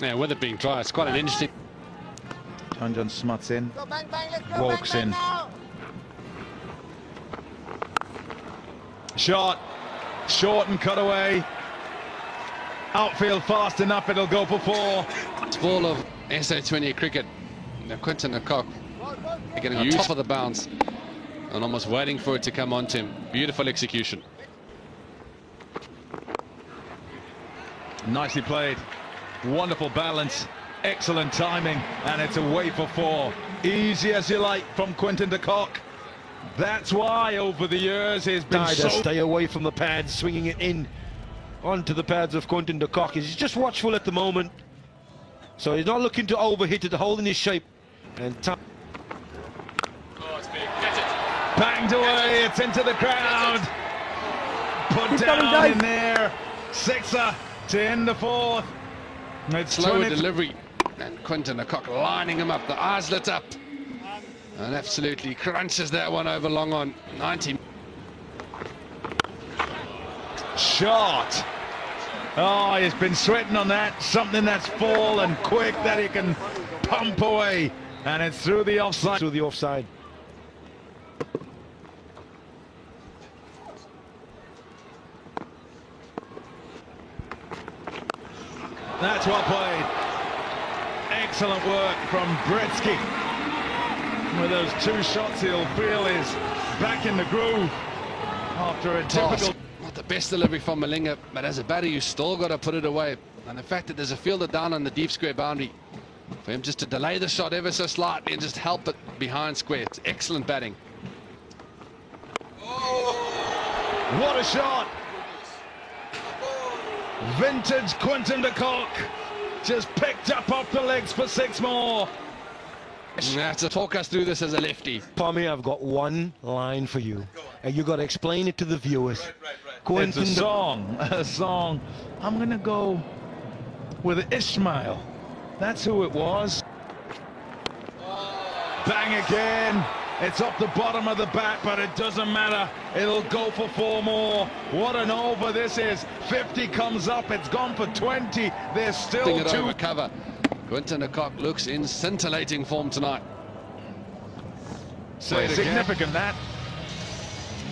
Yeah, with it being dry, it's quite an interesting... John smuts in, walks in. Shot, short and cut away. Outfield fast enough, it'll go for 4. It's ball of SA20 cricket. Now Quinton de Kock getting on top of the bounce and almost waiting for it to come onto him. Beautiful execution. Nicely played, wonderful balance, excellent timing, and it's away for 4. Easy as you like from Quinton de Kock. That's why over the years he's been so... Stay away from the pads, swinging it in onto the pads of Quinton de Kock. He's just watchful at the moment, so he's not looking to overhit it, holding his shape. And banged away, it's into the crowd. Put down in there. 6er to end the 4th. It's slower delivery, and Quinton de Kock lining him up, the eyes lit up, and absolutely crunches that one over long on. 90. Shot. Oh, he's been sweating on that. Something that's full and quick that he can pump away, and it's through the offside. Through the offside. That's well played. Excellent work from Bretsky. With those 2 shots, he'll feel he's back in the groove after a difficult... Not the best delivery from Malinga, but as a batter, you still got to put it away. And the fact that there's a fielder down on the deep square boundary, for him just to delay the shot ever so slightly and just help it behind square. It's excellent batting. Oh, what a shot! Vintage Quinton de Kock just picked up off the legs for 6 more. Now to talk us through this as a lefty. Pommy, I've got one line for you, and you got to explain it to the viewers. It's a song. I'm gonna go with Ishmael. That's who it was. Bang again. It's up the bottom of the bat, but it doesn't matter. It'll go for 4 more. What an over this is. 50 comes up. It's gone for 20. There's still 2. Over cover. Quinton de Kock looks in scintillating form tonight. So significant that.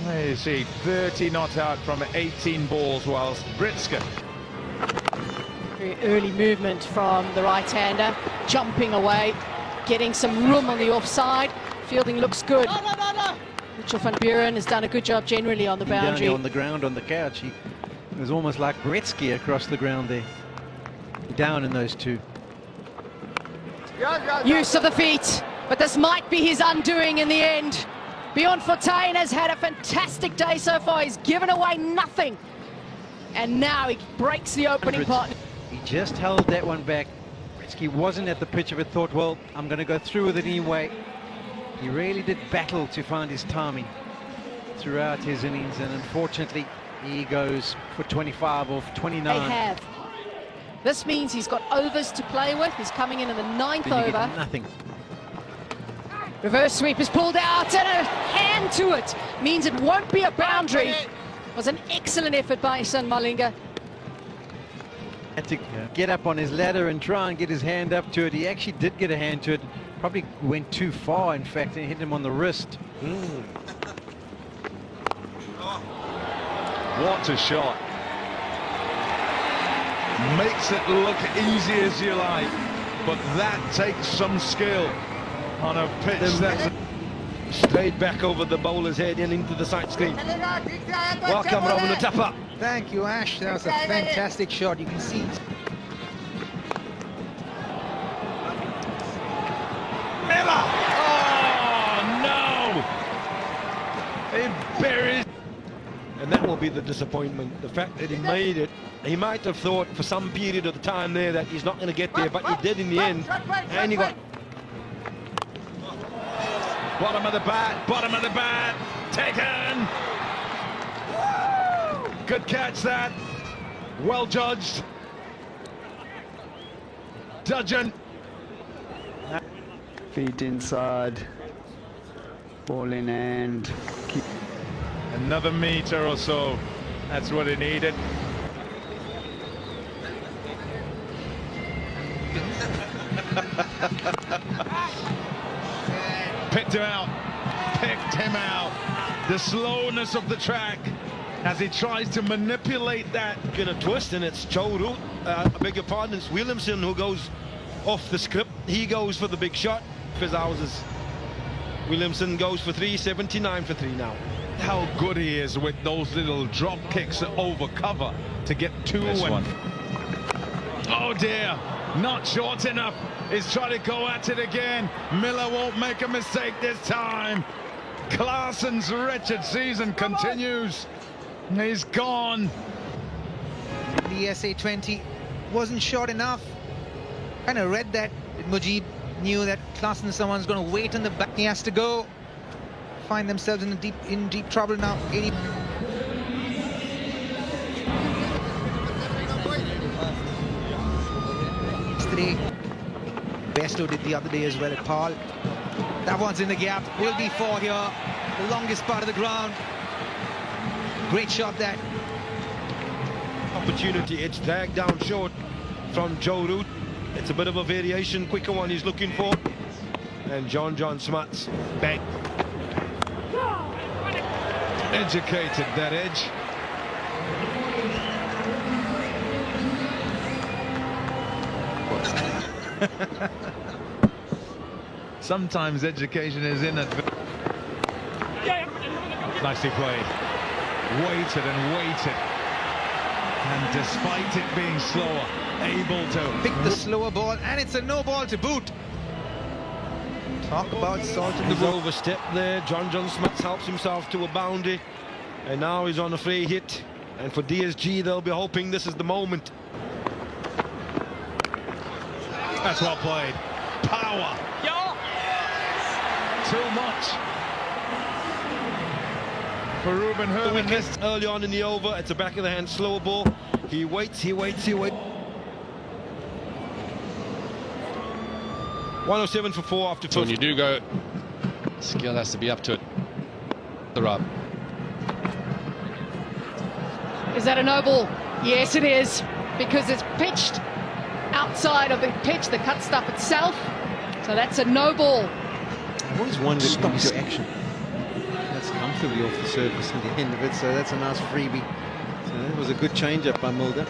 There you see, 30 not out from 18 balls, whilst Britska. Very early movement from the right-hander, jumping away, getting some room on the offside. Fielding looks good. Mitchell van Buren has done a good job generally on the boundary. Down on the ground on the couch, he was almost like Bretsky across the ground there. Down in those 2. Use of the feet, but this might be his undoing in the end. Bjorn Fortuin has had a fantastic day so far. He's given away nothing, and now he breaks the opening partner. He just held that one back. Bretsky wasn't at the pitch of it, thought, well, I'm going to go through with it anyway. He really did battle to find his timing throughout his innings, and unfortunately he goes for 25 off 29. They have. This means he's got overs to play with. He's coming in the 9th over. Nothing. Reverse sweep is pulled out, and a hand to it means it won't be a boundary. It was an excellent effort by San Malinga. Had to get up on his ladder and try and get his hand up to it. He actually did get a hand to it. Probably went too far, in fact, and hit him on the wrist. What a shot. Makes it look easy as you like, but that takes some skill on a pitch that's Straight back over the bowler's head and into the side screen. Welcome, Robin Utapa. Thank you, Ash. That was a fantastic shot. You can see it. Miller! Oh, no! He buries. And that will be the disappointment. The fact that he made it. He might have thought for some period of the time there that he's not going to get there, but he did in the end. And he got... Bottom of the bat, taken! Good catch that. Well judged. Dudgeon. Feet inside. Ball in hand. Another meter or so. That's what he needed. seconds. Picked him out. Picked him out. The slowness of the track as he tries to manipulate that. In a twist, and it's Joe Root, I beg your pardon, it's Williamson who goes off the script. He goes for the big shot. Houses. Williamson goes for 379 for 3 now. How good he is with those little drop kicks over cover to get two away. Oh dear, not short enough. He's trying to go at it again. Miller won't make a mistake this time. Clarkson's wretched season continues. He's gone. The SA20 wasn't short enough. Kind of read that. Mujib knew that Clarkson, someone's going to wait on the back. He has to go. Find themselves in deep trouble now. 80. Yesterday, Besto did the other day as well at Paul. That one's in the gap. Will be 4 here. The longest part of the ground. Great shot that. Opportunity, it's dragged down short from Joe Root. It's a bit of a variation, quicker one he's looking for. And John Smuts, bang. Educated, that edge. Sometimes education is inadvertent. Nicely played. Waited and waited. And despite it being slower, able to pick the slower ball, and it's a no ball to boot. Talk about salt in the He's overstepped there. John Smuts helps himself to a boundary, and now he's on a free hit. And for DSG, they'll be hoping this is the moment. That's well played. Power. Too much for Ruben Herman. Early on in the over, it's a back of the hand slower ball. He waits. 107 for 4 after 2. So when you do go, skill has to be up to it. The rub. Is that a no ball? Yes, it is, because it's pitched outside of the pitch, the cut stuff itself. So that's a no ball. I've always wondered stops your action. That's comfortably off the surface at the end of it, so that's a nice freebie. So that was a good change-up by Mulder.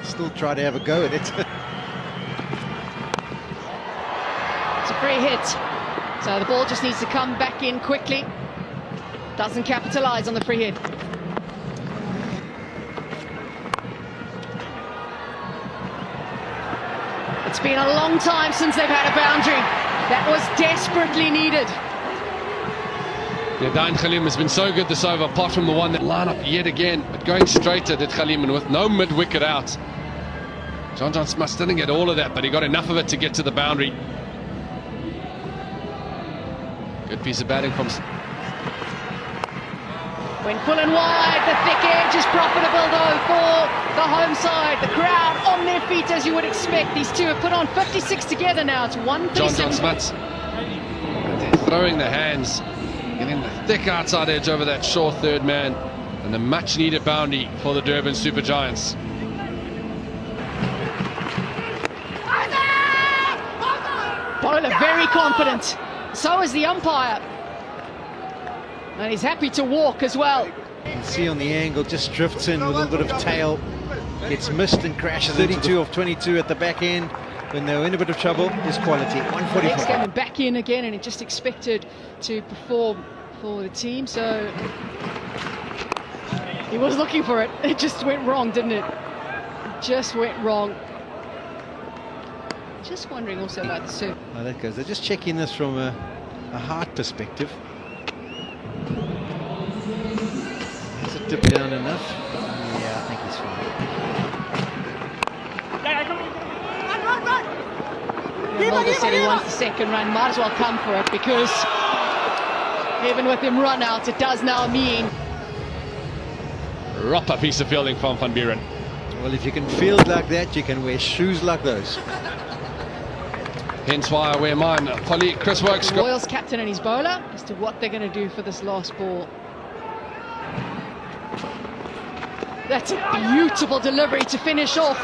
Still try to have a go at it. It's a free hit. So the ball just needs to come back in quickly. Doesn't capitalize on the free hit. It's been a long time since they've had a boundary. That was desperately needed. Yeah, Dine Khalim has been so good this over, apart from the one that line up yet again, but going straight at it, Khalim, and with no mid-wicket out. John Smuts didn't get all of that, but he got enough of it to get to the boundary. Good piece of batting from... Went full and wide. The thick edge is profitable, though, for the home side. The crowd on their feet, as you would expect. These two have put on 56 together now. It's 137. John Smuts. They're throwing the hands, getting the thick outside edge over that short third man, and the much-needed boundary for the Durban Super Giants. Bowler very confident. So is the umpire. And he's happy to walk as well. You can see on the angle, just drifts in with a little bit of tail. Gets missed and crashes. 32 of 22 at the back end. When they're in a bit of trouble, is quality. 145. Next game and back in again, and it just expected to perform for the team. So he was looking for it. It just went wrong, didn't it? It just went wrong. Just wondering also about the serve. Oh, that goes. They're just checking this from a heart perspective. Has it dipped down enough? Yeah, I think he's fine. Mulder said he wants the second run. Might as well come for it, because even with him run out, it does now mean... Proper piece of fielding from Van Buren. Well, if you can field like that, you can wear shoes like those. Hence why I wear mine. Chris Works. Royals captain and his bowler as to what they're going to do for this last ball. That's a beautiful delivery to finish off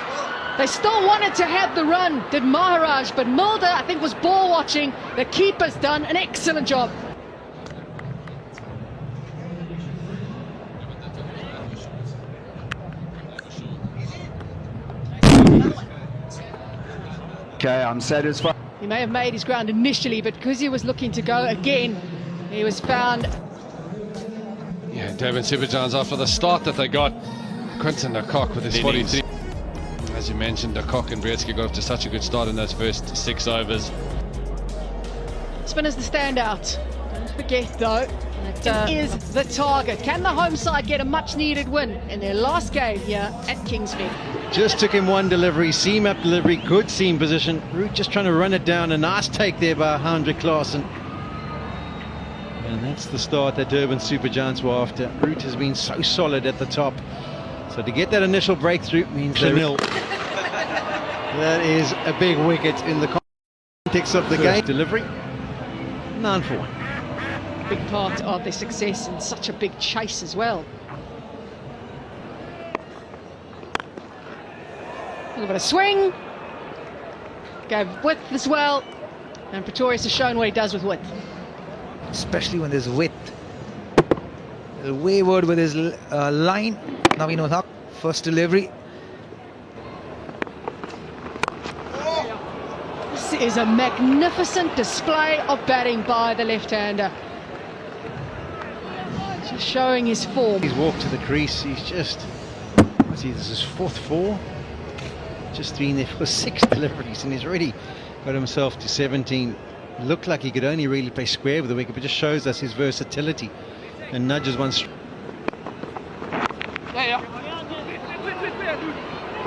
They still wanted to have the run, did Maharaj, but Mulder, I think, was ball watching. The keeper's done an excellent job. Okay, I'm satisfied. He may have made his ground initially, but because he was looking to go again, he was found. Yeah, Devon Supergiants, after the start that they got, Quinton de Kock with his 43. As you mentioned, de Kock and Brzeski got off to such a good start in those first 6 overs. Spinner's the standout. Don't forget, though, that is the target. Can the home side get a much-needed win in their last game here at Kingsmead? Just took him one delivery, seam up delivery, good seam position. Root just trying to run it down. A nice take there by Hendrik Klaasen. And that's the start that Durban Supergiants were after. Root has been so solid at the top. So to get that initial breakthrough means they're nil. That is a big wicket in the context of the game. Delivery, 9 for 1. Big part of their success and such a big chase as well. A little bit of swing. Gave width as well. And Pretorius has shown what he does with width. Especially when there's width. A little wayward with his line. Naveen Haq, first delivery. This is a magnificent display of batting by the left-hander. Just showing his form. He's walked to the crease. He's just, what's he, this is 4th 4. Just been there for 6 deliveries and he's already got himself to 17. Looked like he could only really play square with the wicket, but just shows us his versatility and nudges one.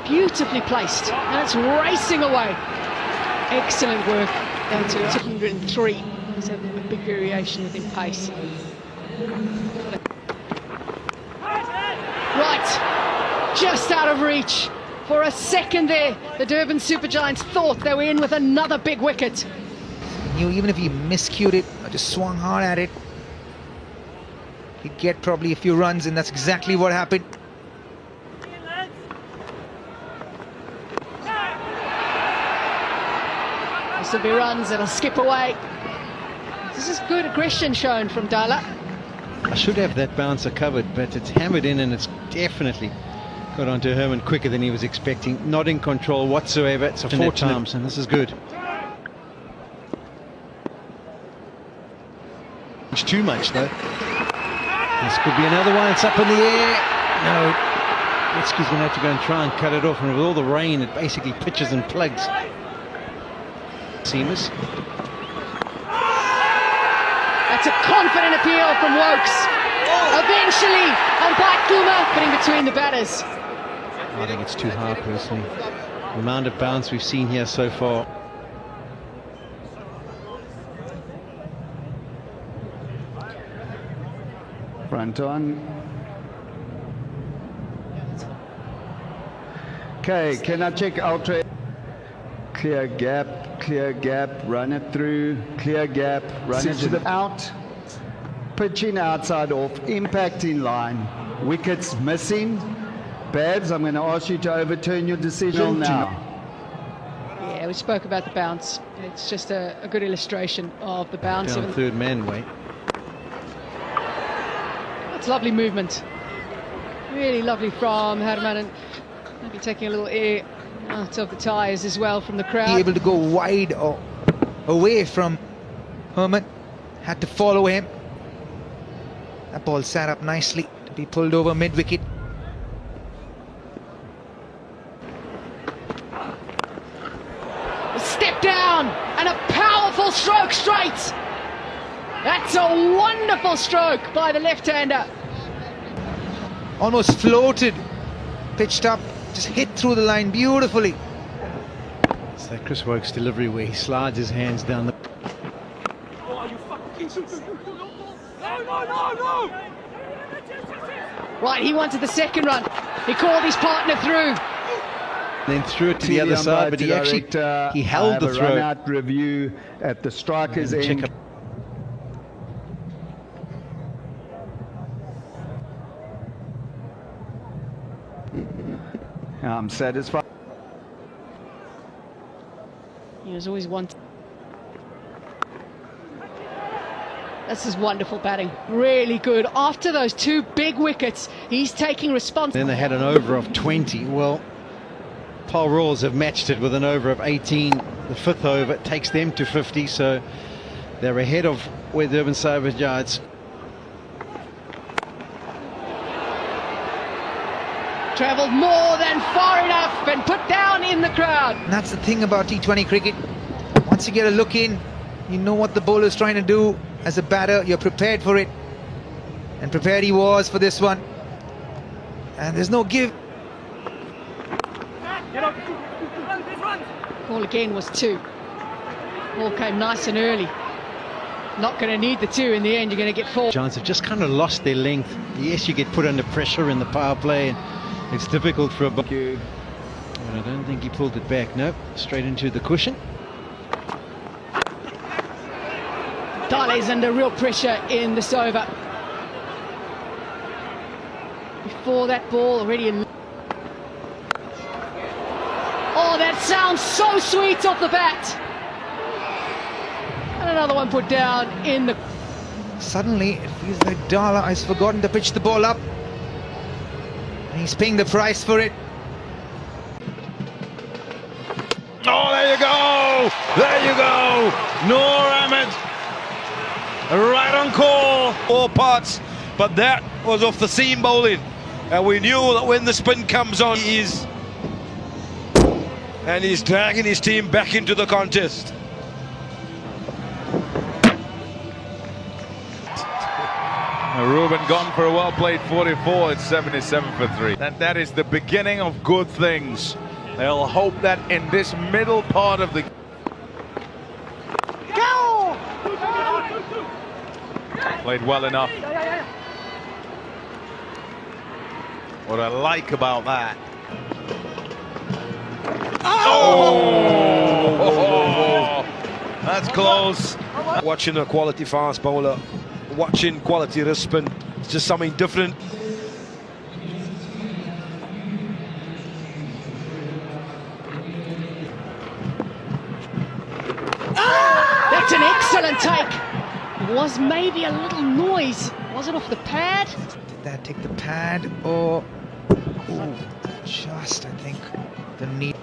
Beautifully placed, and it's racing away. Excellent work. Down to 203. There's a big variation within pace. Right, just out of reach. For a second there, the Durban Supergiants thought they were in with another big wicket. Even if he miscued it or just swung hard at it, he'd get probably a few runs, and that's exactly what happened. This will be runs that'll skip away. This is good aggression shown from Dala. I should have that bouncer covered, but it's hammered in and it's definitely got onto Herman quicker than he was expecting. Not in control whatsoever. It's a 4 times, and this is good. It's too much, though. This could be another one. It's up in the air. No. Brzeski's going to have to go and try and cut it off, and with all the rain, it basically pitches and plugs. Seamers. That's a confident appeal from Wokes. Eventually, Ambat Kuma putting between the batters. I think it's too high, personally. The amount of bounce we've seen here so far. Front on. Okay, can I check ultra? Clear gap, run it through, clear gap, run it to the out. Pitching outside off, impacting line, wickets missing. Babs, I'm going to ask you to overturn your decision now. Yeah, we spoke about the bounce. It's just a good illustration of the bounce. Down third man weight. It's lovely movement. Really lovely from Herman, and maybe taking a little air out of the tyres as well from the crowd. Able to go wide or away from Herman. Had to follow him. That ball sat up nicely to be pulled over mid-wicket. Step down and a powerful stroke straight. That's a wonderful stroke by the left-hander. Almost floated, pitched up, just hit through the line beautifully. It's that Chris Wokes delivery where he slides his hands down the... Right, he wanted the second run. He called his partner through. Then threw it to the other side, but he actually he held the throw. Run-out review at the striker's end. I'm satisfied. He was always one. This is wonderful batting. Really good. After those 2 big wickets, he's taking responsibility. Then they had an over of 20. Well, Paul Rawls have matched it with an over of 18. The 5th over takes them to 50, so they're ahead of where Durban Savage yards. Travelled more than far enough and put down in the crowd. And that's the thing about T20 cricket. Once you get a look in, you know what the bowler's trying to do. As a batter, you're prepared for it. And prepared he was for this one. And there's no give. Ball again was 2. Ball came nice and early. Not going to need the 2 in the end. You're going to get 4. Giants have just kind of lost their length. Yes, you get put under pressure in the power play, and it's difficult for a bowler. But I don't think he pulled it back. No, straight into the cushion. Dale's under real pressure in this over. Before that ball already in. Oh, that sounds so sweet off the bat. And another one put down in the. Suddenly, it feels like Dala has forgotten to pitch the ball up. And he's paying the price for it. Oh, there you go! There you go! Noor Ahmed, right on call. 4 parts, but that was off the seam bowling. And we knew that when the spin comes on, he's dragging his team back into the contest. Ruben gone for a well-played 44. It's 77 for 3. And that is the beginning of good things. They'll hope that in this middle part of the... Go! Played well enough. What I like about that. Oh! That's close. Watching a quality fast bowler, watching quality wrist spin, it's just something different. That's an excellent take. Was maybe a little noise. Was it off the pad? Did that take the pad or... Ooh, just, I think, the knee.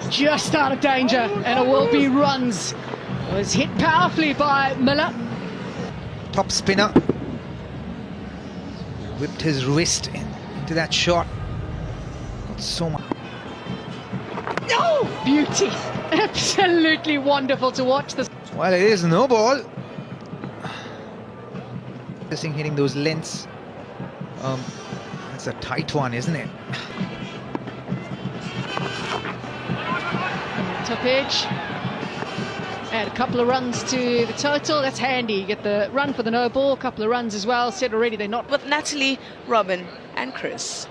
Just out of danger, and it will be runs. It was hit powerfully by Miller. Top spinner. Whipped his wrist into that shot. Got so much. Oh, beauty. Absolutely wonderful to watch this. Well, it is no ball. This thing hitting those lengths. That's a tight one, isn't it? Top edge. Add a couple of runs to the total. That's handy. You get the run for the no ball, a couple of runs as well. Said already they're not. With Natalie, Robin and Chris.